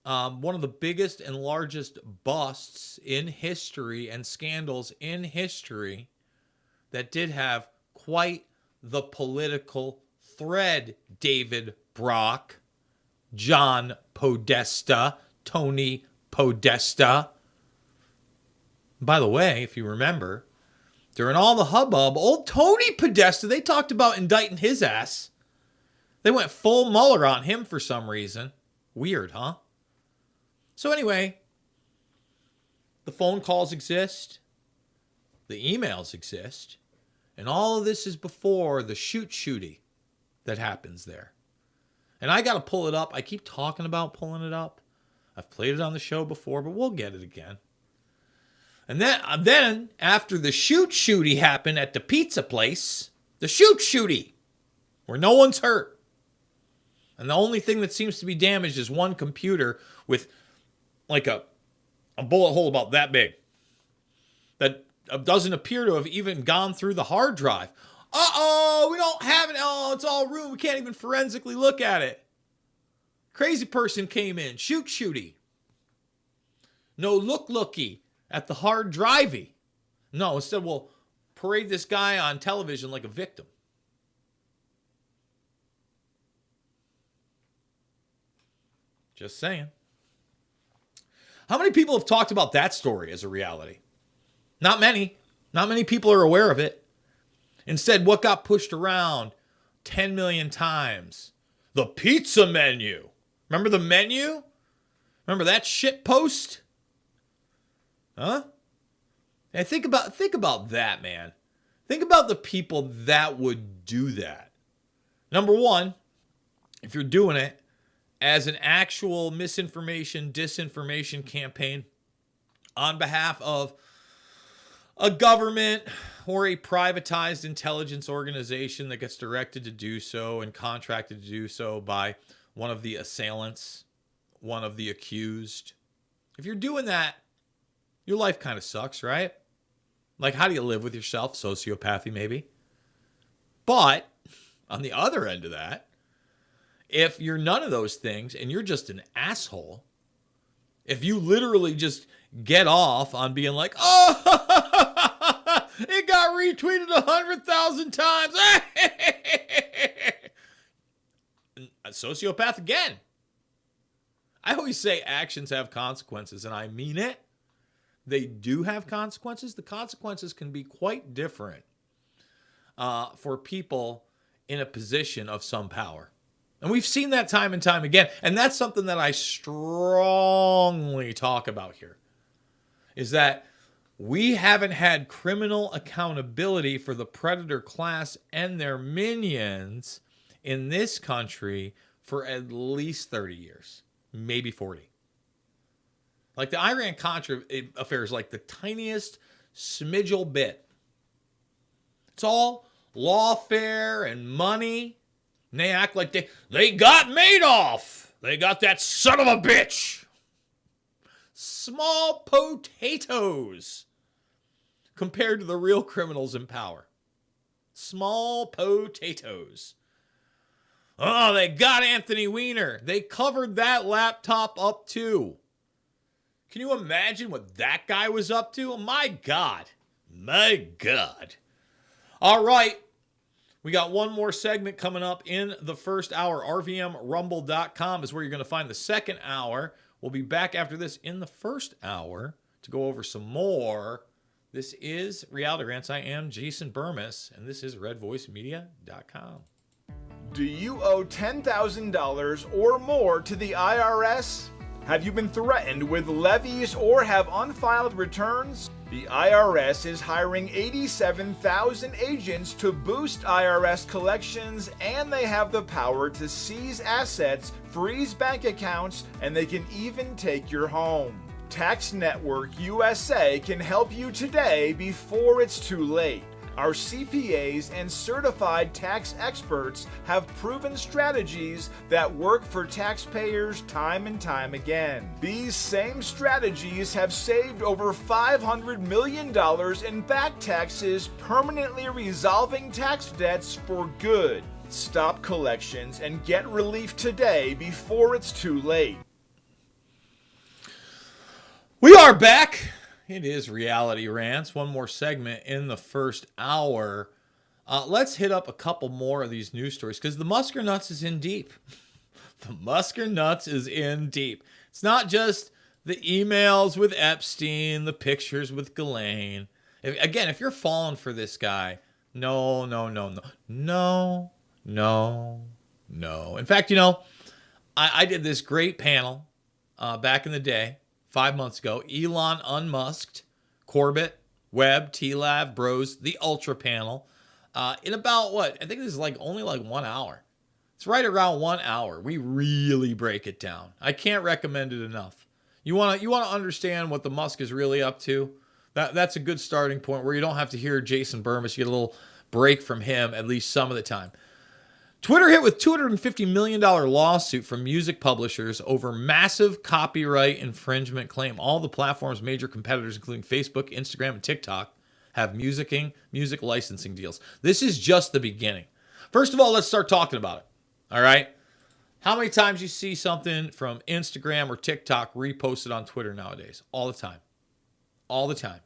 one of the biggest and largest busts in history and scandals in history that did have quite the political thread. David Brock, John Podesta, Tony Podesta. By the way, if you remember, during all the hubbub, old Tony Podesta, they talked about indicting his ass. They went full Mueller on him for some reason. Weird, huh? So anyway, the phone calls exist, the emails exist, and all of this is before the shooty that happens there. And I got to pull it up. I keep talking about pulling it up. I've played it on the show before, but we'll get it again. And then after the shooty happened at the pizza place, the shooty, where no one's hurt. And the only thing that seems to be damaged is one computer with like a bullet hole about that big that doesn't appear to have even gone through the hard drive. Uh-oh, we don't have it. Oh, it's all ruined. We can't even forensically look at it. Crazy person came in. Shooty. No looky at the hard drivey. No, instead we'll parade this guy on television like a victim. Just saying. How many people have talked about that story as a reality? Not many. Not many people are aware of it. Instead, what got pushed around 10 million times? The pizza menu. Remember the menu? Remember that shit post? Huh? And think about that, man. Think about the people that would do that. Number one, if you're doing it as an actual misinformation, disinformation campaign on behalf of a government or a privatized intelligence organization that gets directed to do so and contracted to do so by one of the assailants, one of the accused. If you're doing that, your life kind of sucks, right? Like, how do you live with yourself? Sociopathy, maybe. But on the other end of that, if you're none of those things and you're just an asshole, if you literally just get off on being like, oh, it got retweeted 100,000 times. A sociopath again. I always say actions have consequences, and I mean it. They do have consequences. The consequences can be quite different for people in a position of some power. And we've seen that time and time again. And that's something that I strongly talk about here, is that we haven't had criminal accountability for the predator class and their minions in this country for at least 30 years, maybe 40. Like the Iran-Contra affair is like the tiniest smidgel bit. It's all lawfare and money. And they act like they got Madoff. They got that son of a bitch. Small potatoes compared to the real criminals in power. Small potatoes. Oh, they got Anthony Weiner. They covered that laptop up too. Can you imagine what that guy was up to? Oh, my God. My God. All right. We got one more segment coming up in the first hour. RVMRumble.com is where you're going to find the second hour. We'll be back after this in the first hour to go over some more. This is Reality Rants. I am Jason Bermas, and this is RedVoiceMedia.com. Do you owe $10,000 or more to the IRS? Have you been threatened with levies or have unfiled returns? The IRS is hiring 87,000 agents to boost IRS collections, and they have the power to seize assets, freeze bank accounts, and they can even take your home. Tax Network USA can help you today before it's too late. Our CPAs and certified tax experts have proven strategies that work for taxpayers time and time again. These same strategies have saved over $500 million in back taxes, permanently resolving tax debts for good. Stop collections and get relief today before it's too late. We are back. It is Reality Rants. One more segment in the first hour. Let's hit up a couple more of these news stories because the Musker Nuts is in deep. The Musker Nuts is in deep. It's not just the emails with Epstein, the pictures with Ghislaine. If you're falling for this guy, no. In fact, I did this great panel back in the day. 5 months ago, Elon unmusked, Corbett, Webb, T-Lav, Bros, the Ultra panel, in about I think this is only 1 hour. It's right around 1 hour. We really break it down. I can't recommend it enough. You want to understand what the Musk is really up to? That's a good starting point where you don't have to hear Jason Bermas. You get a little break from him at least some of the time. Twitter hit with $250 million lawsuit from music publishers over massive copyright infringement claim. All the platform's major competitors, including Facebook, Instagram, and TikTok, have music licensing deals. This is just the beginning. First of all, let's start talking about it. All right? How many times you see something from Instagram or TikTok reposted on Twitter nowadays? All the time. All the time.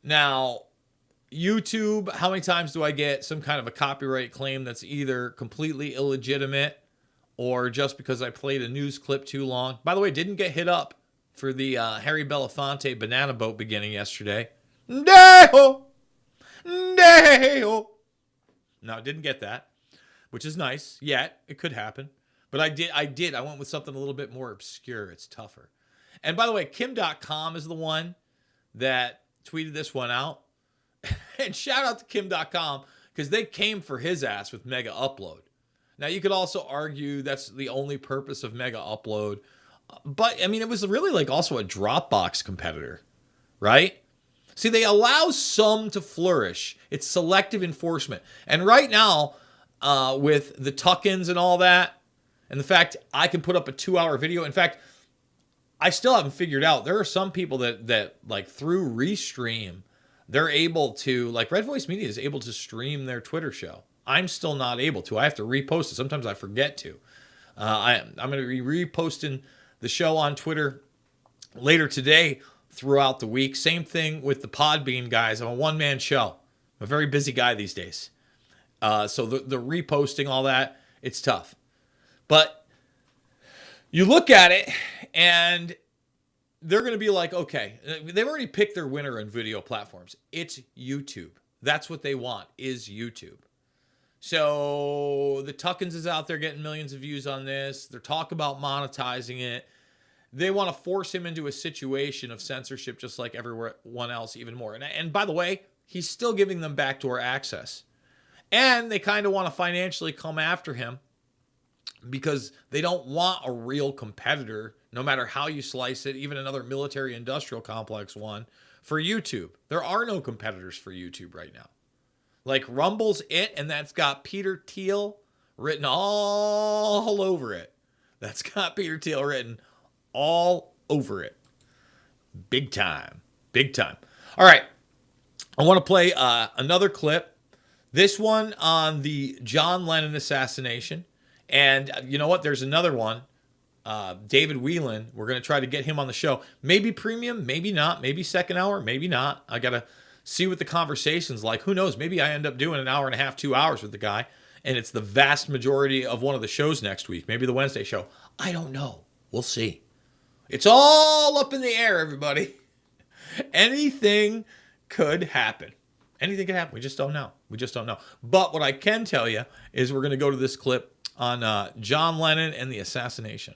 Now, YouTube, how many times do I get some kind of a copyright claim that's either completely illegitimate or just because I played a news clip too long? By the way, didn't get hit up for the Harry Belafonte banana boat beginning yesterday. No, didn't get that, which is nice. Yet, it could happen. But I did. I went with something a little bit more obscure. It's tougher. And by the way, Kim.com is the one that tweeted this one out. And shout out to Kim.com because they came for his ass with Mega Upload. Now, you could also argue that's the only purpose of Mega Upload. But, it was really also a Dropbox competitor, right? See, they allow some to flourish. It's selective enforcement. And right now, with the tuck-ins and all that, and the fact I can put up a 2-hour video. In fact, I still haven't figured out. There are some people that through Restream, they're able to, Red Voice Media is able to stream their Twitter show. I'm still not able to. I have to repost it. Sometimes I forget to. I'm going to be reposting the show on Twitter later today throughout the week. Same thing with the Podbean guys. I'm a one-man show. I'm a very busy guy these days. So the reposting, all that, it's tough. But you look at it and they're going to be like, okay, they've already picked their winner on video platforms. It's YouTube. That's what they want, is YouTube. So the Tuckins is out there getting millions of views on this. They're talking about monetizing it. They want to force him into a situation of censorship just like everyone else even more. And by the way, he's still giving them backdoor access. And they kind of want to financially come after him because they don't want a real competitor, no matter how you slice it, even another military-industrial complex one, for YouTube. There are no competitors for YouTube right now. Rumble's it, and that's got Peter Thiel written all over it. That's got Peter Thiel written all over it. Big time. Big time. All right. I want to play another clip. This one on the John Lennon assassination. And you know what? There's another one David Whelan. We're going to try to get him on the show. Maybe premium, maybe not. Maybe second hour, maybe not. I got to see what the conversation's like. Who knows? Maybe I end up doing an hour and a half, 2 hours with the guy, and it's the vast majority of one of the shows next week. Maybe the Wednesday show. I don't know. We'll see. It's all up in the air, everybody. Anything could happen. Anything could happen. We just don't know. But what I can tell you is we're going to go to this clip on John Lennon and the assassination.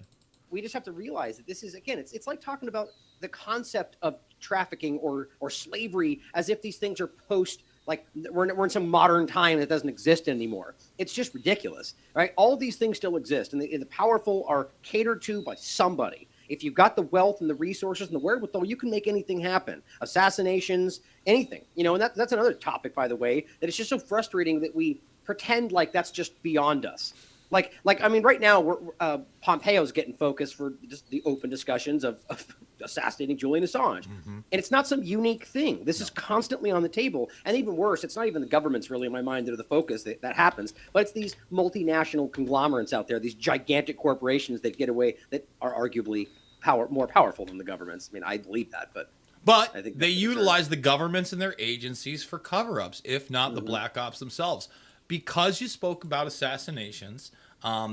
We just have to realize that this is, again, it's like talking about the concept of trafficking or slavery as if these things are post, like we're in some modern time that doesn't exist anymore. It's just ridiculous, right? All these things still exist, and the powerful are catered to by somebody. If you've got the wealth and the resources and the wherewithal, you can make anything happen. Assassinations, anything. And that's another topic, by the way, that it's just so frustrating that we pretend like that's just beyond us. Like I mean, right now, Pompeo's getting focused for just the open discussions of assassinating Julian Assange. And it's not some unique thing. This is constantly on the table. And even worse, it's not even the governments really, in my mind, that are the focus that happens, but it's these multinational conglomerates out there, these gigantic corporations that get away, that are arguably more powerful than the governments. I mean, I believe that, but I think they utilize the governments and their agencies for cover-ups, if not the black ops themselves. Because you spoke about assassinations,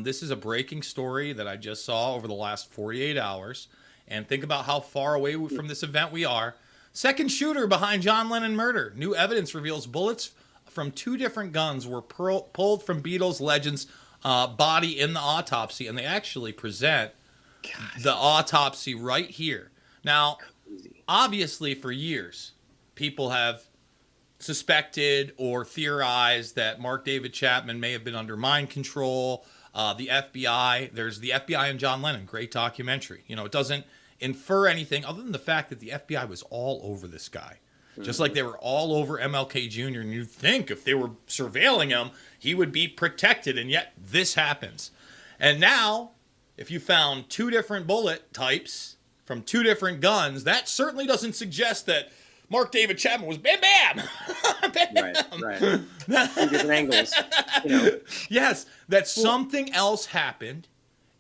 this is a breaking story that I just saw over the last 48 hours. And think about how far away from this event we are. Second shooter behind John Lennon murder. New evidence reveals bullets from 2 different guns were pulled from Beatles legend's body in the autopsy. And they actually present the autopsy right here. Now, obviously for years, people have suspected or theorized that Mark David Chapman may have been under mind control. The FBI, there's the FBI and John Lennon, great documentary. It doesn't infer anything other than the fact that the FBI was all over this guy. Just like they were all over MLK Jr. And you'd think if they were surveilling him, he would be protected. And yet this happens. And now, if you found 2 different bullet types from 2 different guns, that certainly doesn't suggest that Mark David Chapman was bam, bam. Bam. Right. Different angles. Yes, that something else happened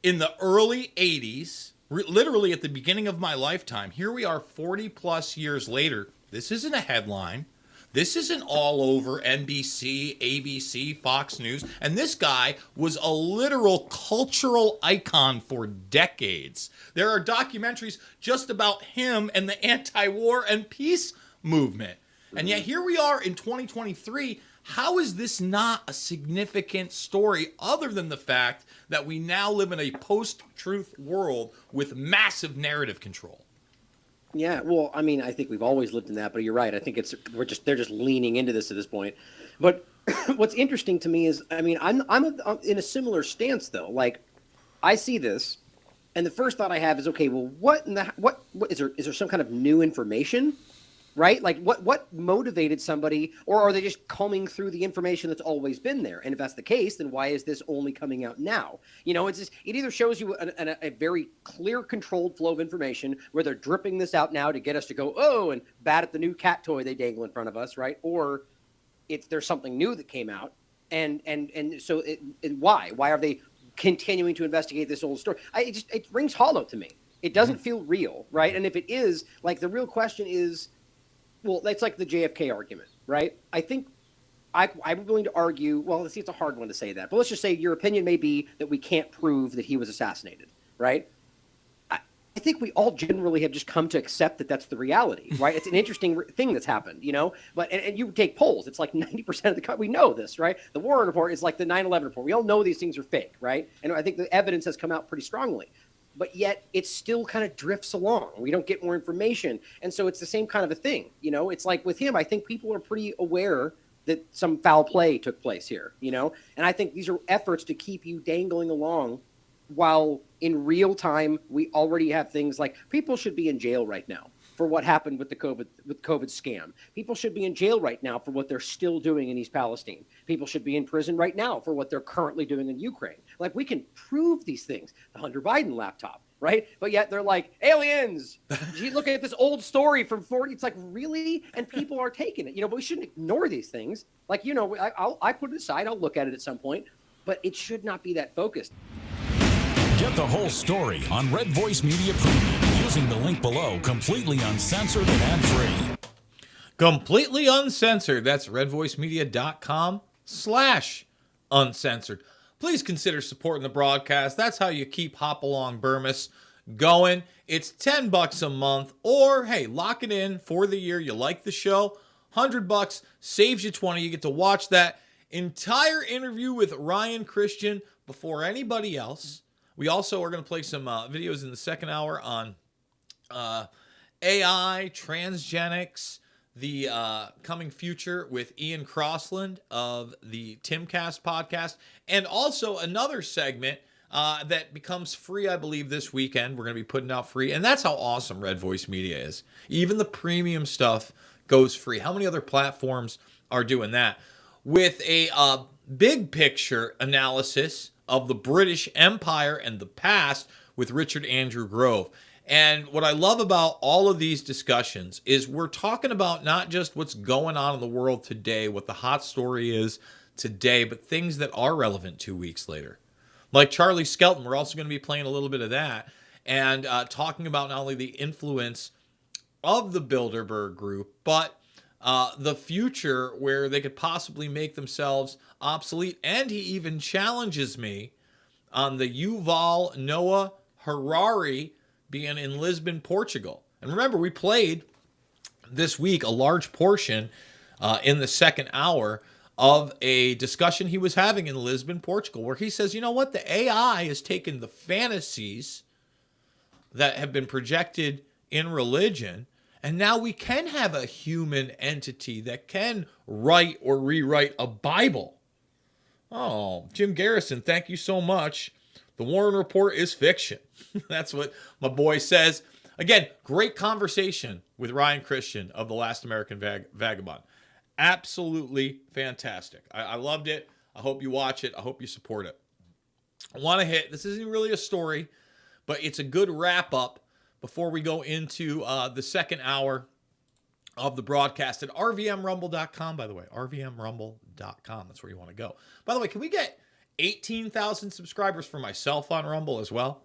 in the early 80s, literally at the beginning of my lifetime. Here we are 40 plus years later. This isn't a headline. This isn't all over NBC, ABC, Fox News. And this guy was a literal cultural icon for decades. There are documentaries just about him and the anti-war and peace movement. And yet here we are in 2023. How is this not a significant story other than the fact that we now live in a post-truth world with massive narrative control? Yeah, well, I mean, I think we've always lived in that, but you're right. I think they're just leaning into this at this point. But what's interesting to me is, I mean, I'm in a similar stance though. Like, I see this, and the first thought I have is, okay, well, what is there some kind of new information, right? Like, what motivated somebody, or are they just combing through the information that's always been there? And if that's the case, then why is this only coming out now? It's just, it either shows you a very clear, controlled flow of information where they're dripping this out now to get us to go, oh, and bat at the new cat toy they dangle in front of us, right? Or there's something new that came out, and so why are they continuing to investigate this old story? It rings hollow to me. It doesn't feel real, right? And if it is, like, the real question is, well, that's like the JFK argument, right? I think I'm willing to argue, well, let's see, it's a hard one to say that, but let's just say your opinion may be that we can't prove that he was assassinated, right? I think we all generally have just come to accept that that's the reality, right? It's an interesting thing that's happened, but and you take polls, it's like 90% of the country, we know this, right? The Warren Report is like the 9/11 report. We all know these things are fake, right? And I think the evidence has come out pretty strongly. But yet it still kind of drifts along. We don't get more information. And so it's the same kind of a thing. It's like with him, I think people are pretty aware that some foul play took place here, and I think these are efforts to keep you dangling along while in real time, we already have things like people should be in jail right now for what happened with the COVID scam. People should be in jail right now for what they're still doing in East Palestine. People should be in prison right now for what they're currently doing in Ukraine. Like, we can prove these things. The Hunter Biden laptop, right? But yet they're like, aliens. You look at this old story from 40. It's like, really? And people are taking it, but we shouldn't ignore these things. Like, I put it aside. I'll look at it at some point, but it should not be that focused. Get the whole story on Red Voice Media Premium using the link below, completely uncensored and ad-free. Completely uncensored. That's redvoicemedia.com/uncensored. Please consider supporting the broadcast. That's how you keep Hop Along Bermas going. It's $10 a month, or hey, lock it in for the year. You like the show, $100 saves you $20. You get to watch that entire interview with Ryan Christian before anybody else. We also are going to play some videos in the second hour on AI, transgenics, the coming future with Ian Crossland of the Timcast podcast, and also another segment that becomes free, I believe, this weekend. We're going to be putting out free, and that's how awesome Red Voice Media is. Even the premium stuff goes free. How many other platforms are doing that? With a big picture analysis of the British Empire and the past with Richard Andrew Grove. And what I love about all of these discussions is we're talking about not just what's going on in the world today, what the hot story is today, but things that are relevant 2 weeks later. Like Charlie Skelton, we're also going to be playing a little bit of that and talking about not only the influence of the Bilderberg Group, but the future where they could possibly make themselves obsolete. And he even challenges me on the Yuval Noah Harari being in Lisbon, Portugal. And remember, we played this week a large portion in the second hour of a discussion he was having in Lisbon, Portugal, where he says, you know what, the AI has taken the fantasies that have been projected in religion, and now we can have a human entity that can write or rewrite a Bible. Oh, Jim Garrison, thank you so much. The Warren Report is fiction. That's what my boy says. Again, great conversation with Ryan Christian of The Last American Vagabond. Absolutely fantastic. I loved it. I hope you watch it. I hope you support it. I want to hit, this isn't really a story, but it's a good wrap up before we go into the second hour of the broadcast at rvmrumble.com, by the way. rvmrumble.com. That's where you want to go. By the way, can we get 18,000 subscribers for myself on Rumble as well?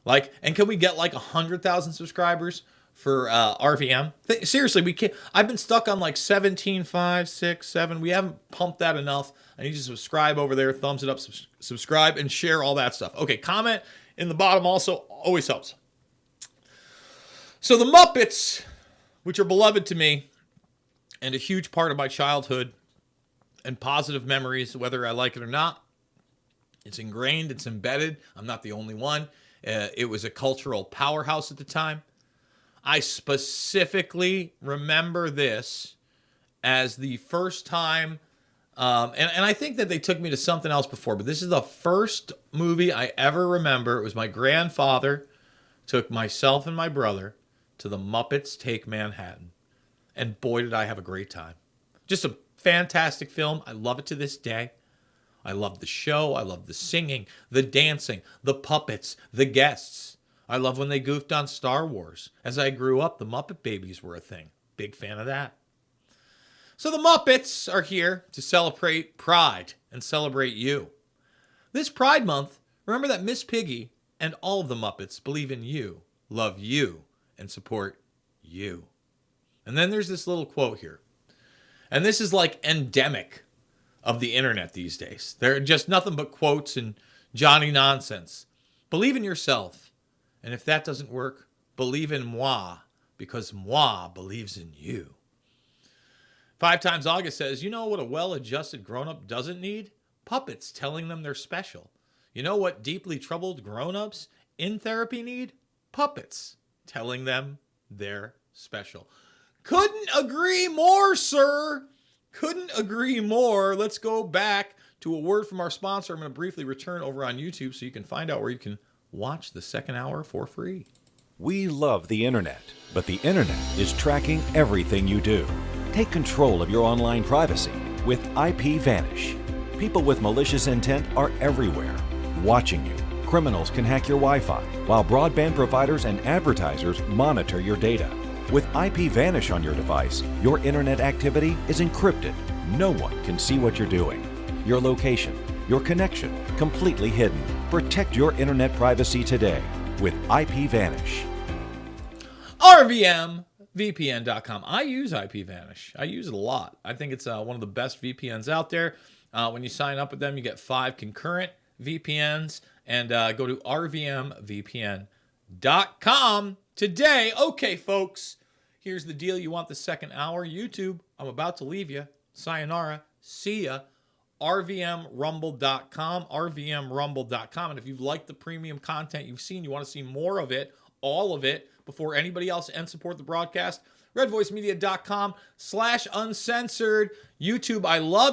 And can we get 100,000 subscribers for RVM? Seriously, we can't. I've been stuck on 17, 5, 6, 7. We haven't pumped that enough. I need you to subscribe over there, thumbs it up, subscribe, and share all that stuff. Okay, comment in the bottom also always helps. So the Muppets, which are beloved to me and a huge part of my childhood and positive memories, whether I like it or not, it's ingrained, it's embedded. I'm not the only one. It was a cultural powerhouse at the time. I specifically remember this as the first time, and I think that they took me to something else before, but this is the first movie I ever remember. It was my grandfather took myself and my brother to the Muppets Take Manhattan. And boy, did I have a great time. Just a fantastic film. I love it to this day. I love the show. I love the singing, the dancing, the puppets, the guests. I love when they goofed on Star Wars. As I grew up, the Muppet Babies were a thing. Big fan of that. So the Muppets are here to celebrate Pride and celebrate you. This Pride Month, remember that Miss Piggy and all of the Muppets believe in you, love you, and support you. And then there's this little quote here. And this is endemic of the internet these days. They're just nothing but quotes and Johnny nonsense. Believe in yourself. And if that doesn't work, believe in moi, because moi believes in you. 5 Times August says, you know what a well-adjusted grown-up doesn't need? Puppets telling them they're special. You know what deeply troubled grown-ups in therapy need? Puppets telling them they're special. Couldn't agree more, sir. Couldn't agree more. Let's go back to a word from our sponsor. I'm going to briefly return over on YouTube so you can find out where you can watch the second hour for free. We love the internet, but the internet is tracking everything you do. Take control of your online privacy with IPVanish. People with malicious intent are everywhere, watching you. Criminals can hack your Wi-Fi, while broadband providers and advertisers monitor your data. With IPVanish on your device, your internet activity is encrypted. No one can see what you're doing. Your location, your connection, completely hidden. Protect your internet privacy today with IPVanish. RVMVPN.com. I use IPVanish. I use it a lot. I think it's one of the best VPNs out there. When you sign up with them, you get 5 concurrent VPNs. And go to RVMVPN.com today. Okay, folks, here's the deal. You want the second hour? YouTube, I'm about to leave you. Sayonara. See ya. RVMRumble.com. RVMRumble.com. And if you've liked the premium content you've seen, you want to see more of it, all of it, before anybody else, and support the broadcast, redvoicemedia.com/uncensored. YouTube, I love you.